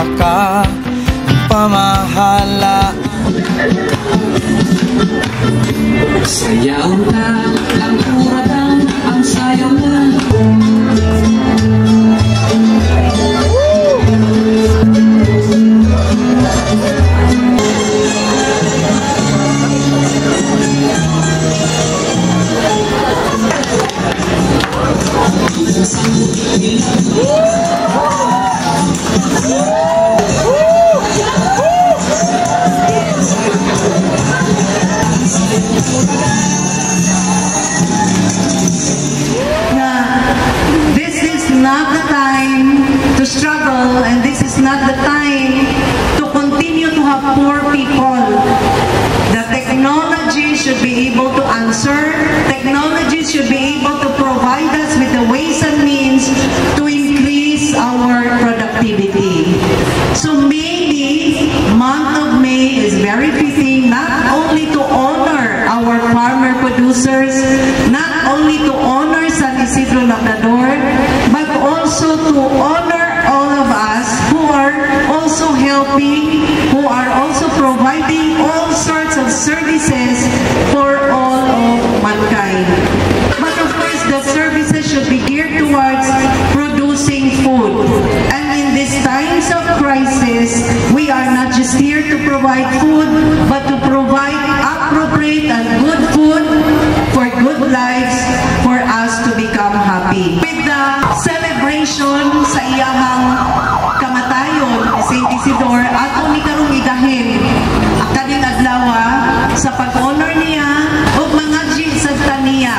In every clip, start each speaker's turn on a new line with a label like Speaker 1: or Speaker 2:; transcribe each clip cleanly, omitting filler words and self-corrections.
Speaker 1: magsasaka ng pamahala.
Speaker 2: Sayaw na, ang kuradang, ang sayaw na.
Speaker 3: This is not the time to struggle, and this is not the time to continue to have poor people. The technology should be able to answer. Technology should be able to provide us with the ways and means to increase our productivity. So maybe month of May is very fitting not only to honor our farmer producers, not only to honor San Isidro Labrador, but also to honor all of us who are also helping, who are also providing all sorts of services for all of mankind. But of course, the services should be geared towards producing food. And in these times of crisis, we are not just here to provide food, but to provide appropriate and good food for good lives, for us to become happy. With the celebration sa iyahang kamatayon, St. Isidore, ato ni karong igahin kaning adlaw sa pag-honor niya o mga gisad niya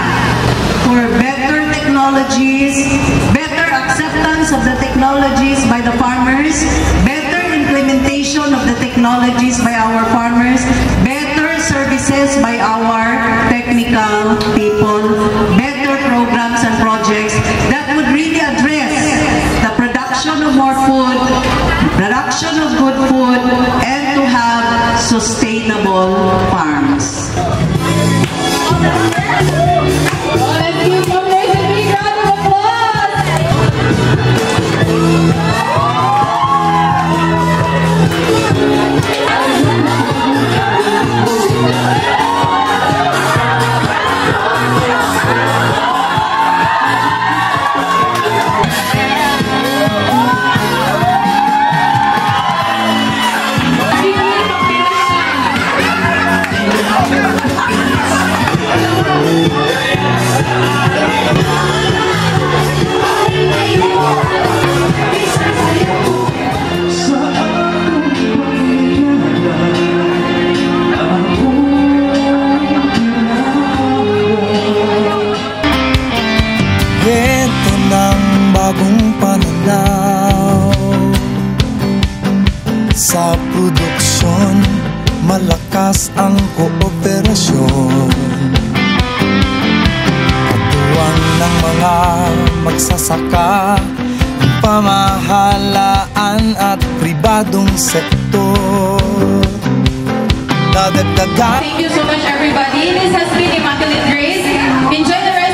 Speaker 3: for better technologies, better acceptance of the technologies by the farmers, better implementation of the technologies by our farmers, better services by our technical people, better programs and projects that would really address the production of more food, production of good food, and to have sustainable farms.
Speaker 4: Let's give Congress a big round of applause!
Speaker 1: Ito ng bagong pananaw sa produksyon, malakas ang kooperasyon. Katuwang ng mga magsasaka, pamahalaan at pribadong sektor. Dadagdagan.
Speaker 4: Thank you so much, everybody. This has been Immaculate Grace. Enjoy the rest